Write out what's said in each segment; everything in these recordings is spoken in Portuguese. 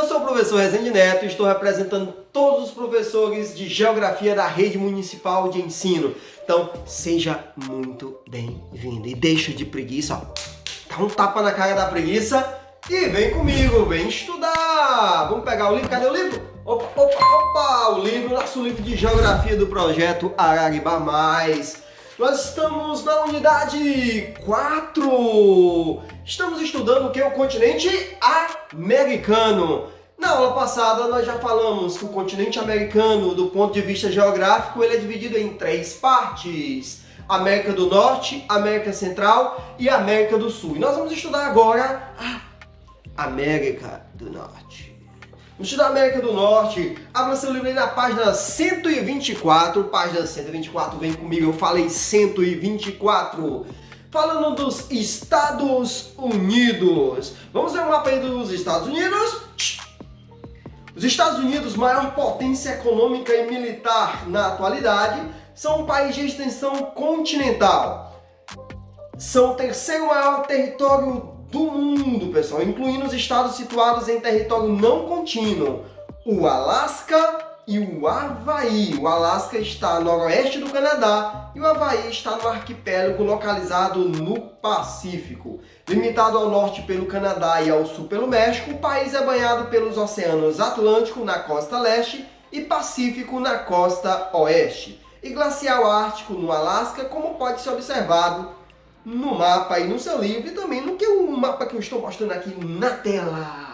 Eu sou o professor Rezende Neto e estou representando todos os professores de Geografia da Rede Municipal de Ensino. Então, seja muito bem-vindo e deixa de preguiça, ó. Dá um tapa na cara da preguiça e vem comigo, vem estudar! Vamos pegar o livro, cadê o livro? Opa! O livro, nosso livro de Geografia do projeto Araguibá Mais. Nós estamos na unidade 4. Estamos estudando o que? O continente americano. Na aula passada nós já falamos que o continente americano, do ponto de vista geográfico, ele é dividido em 3 partes. América do Norte, América Central e América do Sul. E nós vamos estudar agora a América do Norte. Vamos estudar a América do Norte. Abra seu livro aí na página 124. Página 124, vem comigo, eu falei 124. Falando dos Estados Unidos. Vamos ver o mapa aí dos Estados Unidos. Os Estados Unidos, maior potência econômica e militar na atualidade, são um país de extensão continental. São o terceiro maior território do mundo, pessoal, incluindo os estados situados em território não contínuo, o Alasca e o Havaí. O Alasca está no noroeste do Canadá e o Havaí está no arquipélago localizado no Pacífico. Limitado ao norte pelo Canadá e ao sul pelo México, o país é banhado pelos oceanos Atlântico na costa leste e Pacífico na costa oeste, e glacial ártico no Alasca, como pode ser observado no mapa aí no seu livro e também no que o mapa que eu estou mostrando aqui na tela.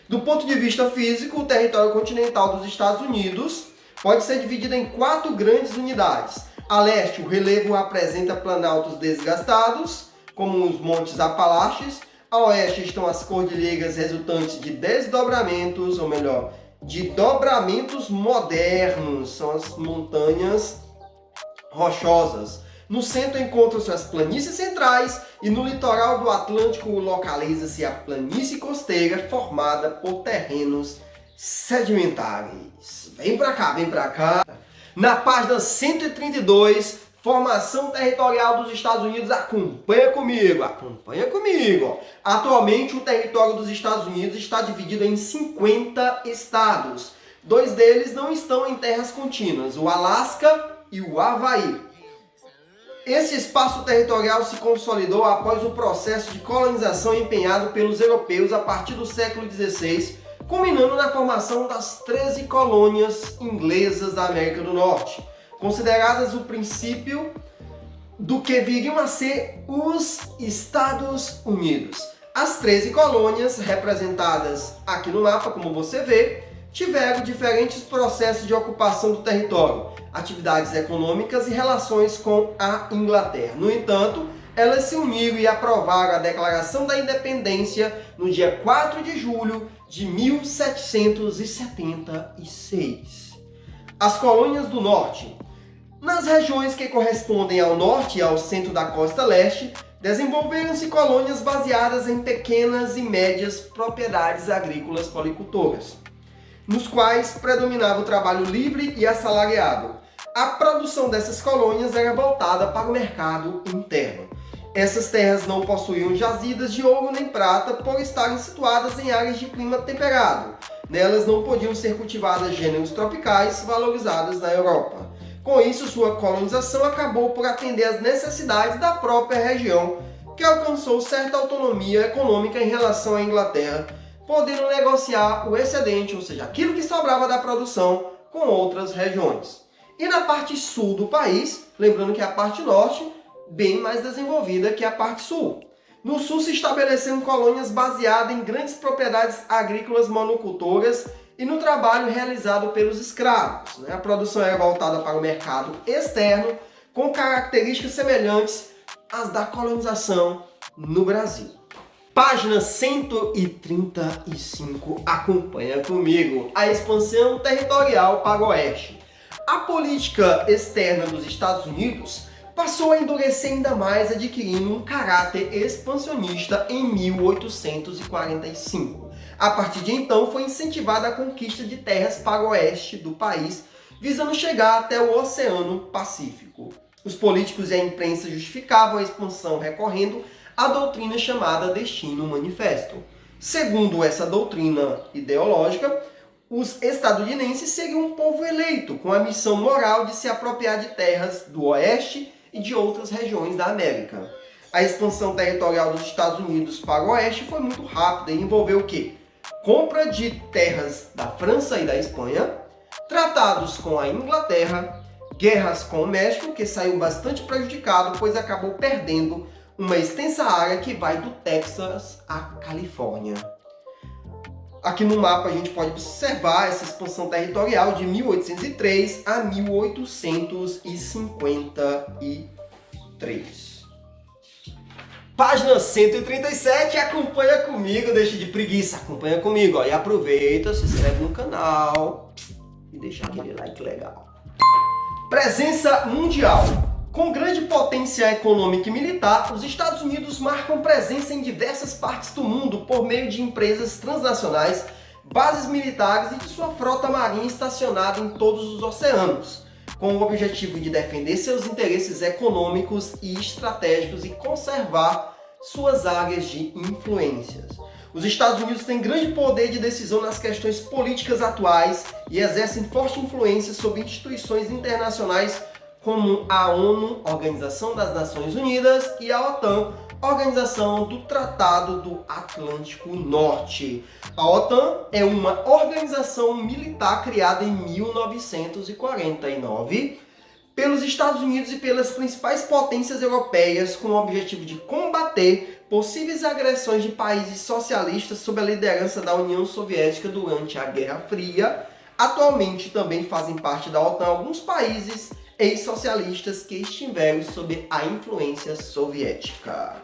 Do ponto de vista físico, o território continental dos Estados Unidos pode ser dividido em 4 grandes unidades. A leste, o relevo apresenta planaltos desgastados, como os Montes Apalaches. A oeste estão as cordilheiras resultantes de desdobramentos, ou melhor, de dobramentos modernos, são as montanhas rochosas. No centro encontram-se as planícies centrais e no litoral do Atlântico localiza-se a planície costeira formada por terrenos sedimentares. Vem pra cá, vem pra cá. Na página 132, formação territorial dos Estados Unidos, acompanha comigo. Atualmente o território dos Estados Unidos está dividido em 50 estados. 2 deles não estão em terras contínuas, o Alasca e o Havaí. Esse espaço territorial se consolidou após o processo de colonização empenhado pelos europeus a partir do século XVI, culminando na formação das 13 colônias inglesas da América do Norte, consideradas o princípio do que viriam a ser os Estados Unidos. As 13 colônias, representadas aqui no mapa, como você vê, tiveram diferentes processos de ocupação do território, atividades econômicas e relações com a Inglaterra. No entanto, elas se uniram e aprovaram a Declaração da Independência no dia 4 de julho de 1776. As colônias do Norte. Nas regiões que correspondem ao norte e ao centro da costa leste, desenvolveram-se colônias baseadas em pequenas e médias propriedades agrícolas policultoras, nos quais predominava o trabalho livre e assalariado. A produção dessas colônias era voltada para o mercado interno. Essas terras não possuíam jazidas de ouro nem prata por estarem situadas em áreas de clima temperado. Nelas não podiam ser cultivadas gêneros tropicais valorizados na Europa. Com isso, sua colonização acabou por atender às necessidades da própria região, que alcançou certa autonomia econômica em relação à Inglaterra, podendo negociar o excedente, ou seja, aquilo que sobrava da produção, com outras regiões. E na parte sul do país, lembrando que a parte norte, bem mais desenvolvida que a parte sul. No sul se estabeleceram colônias baseadas em grandes propriedades agrícolas monocultoras e no trabalho realizado pelos escravos. A produção era voltada para o mercado externo, com características semelhantes às da colonização no Brasil. Página 135, acompanha comigo. A expansão territorial para o oeste. A política externa dos Estados Unidos passou a endurecer ainda mais, adquirindo um caráter expansionista em 1845. A partir de então, foi incentivada a conquista de terras para o oeste do país, visando chegar até o Oceano Pacífico. Os políticos e a imprensa justificavam a expansão recorrendo à doutrina chamada Destino Manifesto. Segundo essa doutrina ideológica, os estadunidenses seriam um povo eleito, com a missão moral de se apropriar de terras do Oeste e de outras regiões da América. A expansão territorial dos Estados Unidos para o Oeste foi muito rápida e envolveu o quê? Compra de terras da França e da Espanha, tratados com a Inglaterra, guerras com o México, que saiu bastante prejudicado, pois acabou perdendo uma extensa área que vai do Texas à Califórnia. Aqui no mapa a gente pode observar essa expansão territorial de 1803 a 1853. Página 137, acompanha comigo, deixa de preguiça, acompanha comigo, ó, e aproveita, se inscreve no canal e deixa aquele like legal. Presença mundial. Com grande potência econômica e militar, os Estados Unidos marcam presença em diversas partes do mundo por meio de empresas transnacionais, bases militares e de sua frota marinha estacionada em todos os oceanos, com o objetivo de defender seus interesses econômicos e estratégicos e conservar suas áreas de influências. Os Estados Unidos têm grande poder de decisão nas questões políticas atuais e exercem forte influência sobre instituições internacionais como a ONU, Organização das Nações Unidas, e a OTAN, Organização do Tratado do Atlântico Norte. A OTAN é uma organização militar criada em 1949 pelos Estados Unidos e pelas principais potências europeias com o objetivo de combater possíveis agressões de países socialistas sob a liderança da União Soviética durante a Guerra Fria. Atualmente também fazem parte da OTAN alguns países ex-socialistas que estiveram sob a influência soviética.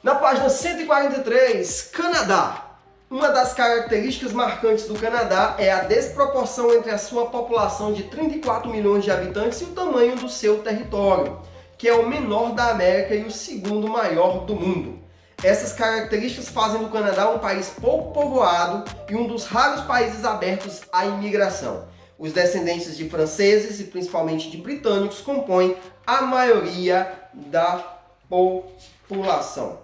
Na página 143, Canadá. Uma das características marcantes do Canadá é a desproporção entre a sua população de 34 milhões de habitantes e o tamanho do seu território, que é o menor da América e o segundo maior do mundo. Essas características fazem do Canadá um país pouco povoado e um dos raros países abertos à imigração. Os descendentes de franceses e principalmente de britânicos compõem a maioria da população.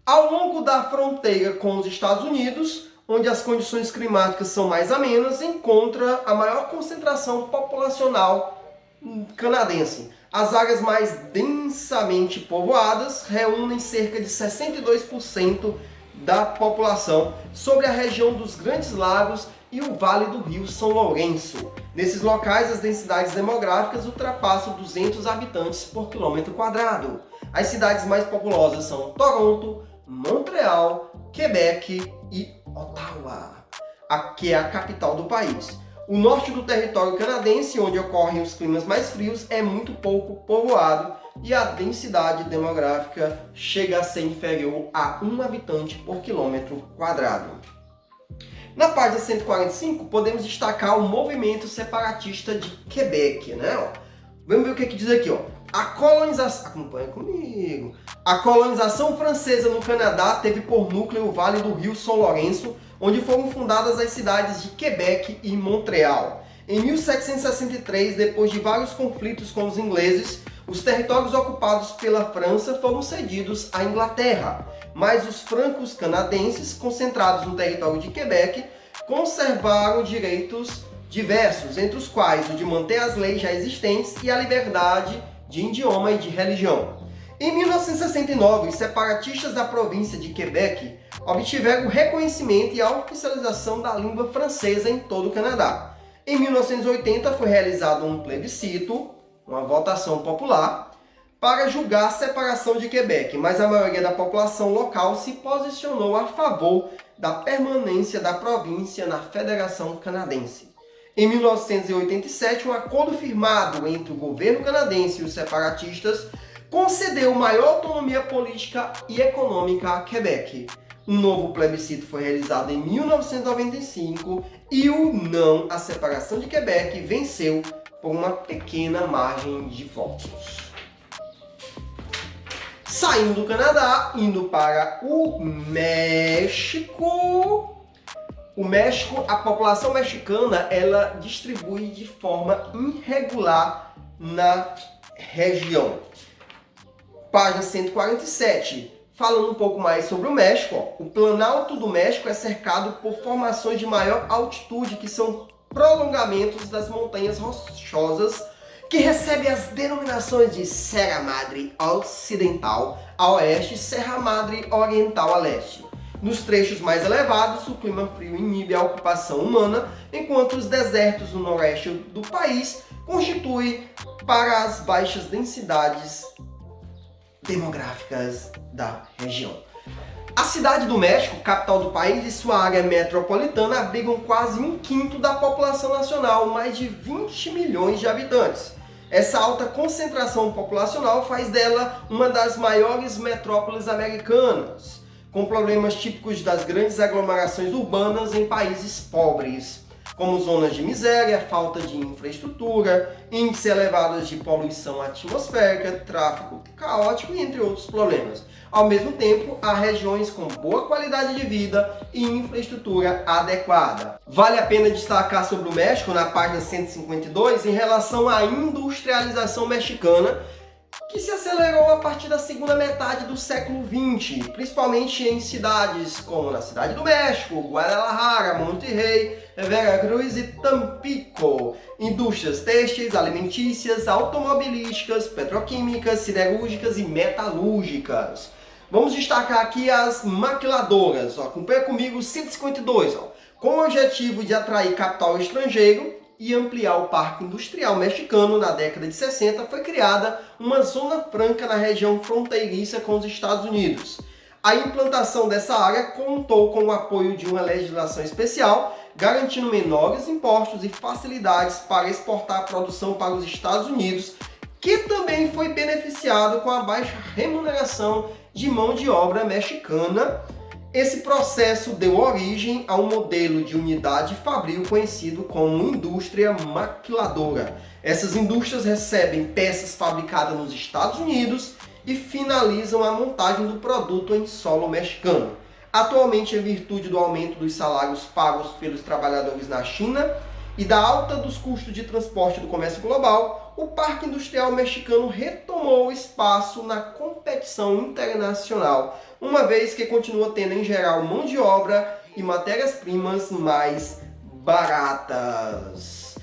Ao longo da fronteira com os Estados Unidos, onde as condições climáticas são mais amenas, encontra a maior concentração populacional canadense. As áreas mais densamente povoadas reúnem cerca de 62% da população sobre a região dos Grandes Lagos e o Vale do Rio São Lourenço. Nesses locais, as densidades demográficas ultrapassam 200 habitantes por quilômetro quadrado. As cidades mais populosas são Toronto, Montreal, Quebec e Ottawa, que é a capital do país. O norte do território canadense, onde ocorrem os climas mais frios, é muito pouco povoado e a densidade demográfica chega a ser inferior a 1 habitante por quilômetro quadrado. Na página 145, podemos destacar o movimento separatista de Quebec, né? Vamos ver o que diz aqui, ó. Acompanha comigo. A colonização francesa no Canadá teve por núcleo o Vale do Rio São Lourenço, onde foram fundadas as cidades de Quebec e Montreal. Em 1763, depois de vários conflitos com os ingleses, os territórios ocupados pela França foram cedidos à Inglaterra, mas os francos canadenses, concentrados no território de Quebec, conservaram direitos diversos, entre os quais o de manter as leis já existentes e a liberdade de idioma e de religião. Em 1969, os separatistas da província de Quebec obtiveram o reconhecimento e a oficialização da língua francesa em todo o Canadá. Em 1980 foi realizado um plebiscito, uma votação popular, para julgar a separação de Quebec, mas a maioria da população local se posicionou a favor da permanência da província na Federação Canadense. Em 1987, um acordo firmado entre o governo canadense e os separatistas concedeu maior autonomia política e econômica a Quebec. Um novo plebiscito foi realizado em 1995 e o não à separação de Quebec venceu por uma pequena margem de votos. Saindo do Canadá, indo para o México. O México, a população mexicana, ela distribui de forma irregular na região. Página 147. Falando um pouco mais sobre o México, ó, o Planalto do México é cercado por formações de maior altitude, que são prolongamentos das montanhas rochosas, que recebem as denominações de Serra Madre Ocidental a oeste e Serra Madre Oriental a leste. Nos trechos mais elevados, o clima frio inibe a ocupação humana, enquanto os desertos no noroeste do país constituem para as baixas densidades demográficas da região. A cidade do México, capital do país, e sua área metropolitana abrigam quase 1/5 da população nacional, mais de 20 milhões de habitantes. Essa alta concentração populacional faz dela uma das maiores metrópoles americanas, com problemas típicos das grandes aglomerações urbanas em países pobres, como zonas de miséria, falta de infraestrutura, índices elevados de poluição atmosférica, tráfego caótico, entre outros problemas. Ao mesmo tempo, há regiões com boa qualidade de vida e infraestrutura adequada. Vale a pena destacar sobre o México, na página 152, em relação à industrialização mexicana, que se acelerou a partir da segunda metade do século XX, principalmente em cidades como na Cidade do México, Guadalajara, Monterrey, Veracruz e Tampico. Indústrias têxteis, alimentícias, automobilísticas, petroquímicas, siderúrgicas e metalúrgicas. Vamos destacar aqui as maquiladoras. Acompanha comigo 152. Com o objetivo de atrair capital estrangeiro e ampliar o parque industrial mexicano, na década de 60 foi criada uma zona franca na região fronteiriça com os Estados Unidos. A implantação dessa área contou com o apoio de uma legislação especial, garantindo menores impostos e facilidades para exportar a produção para os Estados Unidos, que também foi beneficiado com a baixa remuneração de mão de obra mexicana. Esse processo deu origem a um modelo de unidade fabril conhecido como indústria maquiladora. Essas indústrias recebem peças fabricadas nos Estados Unidos e finalizam a montagem do produto em solo mexicano. Atualmente, em virtude do aumento dos salários pagos pelos trabalhadores na China e da alta dos custos de transporte do comércio global, o parque industrial mexicano retomou espaço na competição internacional, uma vez que continua tendo em geral mão de obra e matérias-primas mais baratas.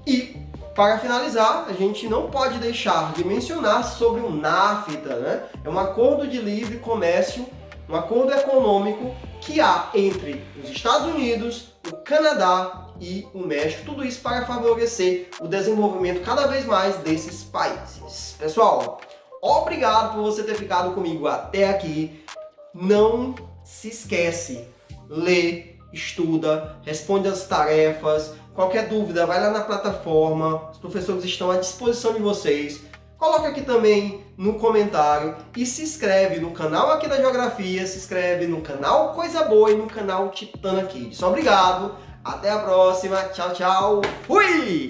E, para finalizar, a gente não pode deixar de mencionar sobre o NAFTA, né? É um acordo de livre comércio, um acordo econômico que há entre os Estados Unidos, o Canadá e o México, tudo isso para favorecer o desenvolvimento cada vez mais desses países. Pessoal, obrigado por você ter ficado comigo até aqui. Não se esquece, lê, estuda, responde as tarefas. Qualquer dúvida, vai lá na plataforma, os professores estão à disposição de vocês. Coloca aqui também no comentário e se inscreve no canal aqui da Geografia, se inscreve no canal Coisa Boa e no canal Titana Kids. Obrigado, até a próxima, tchau, tchau, fui!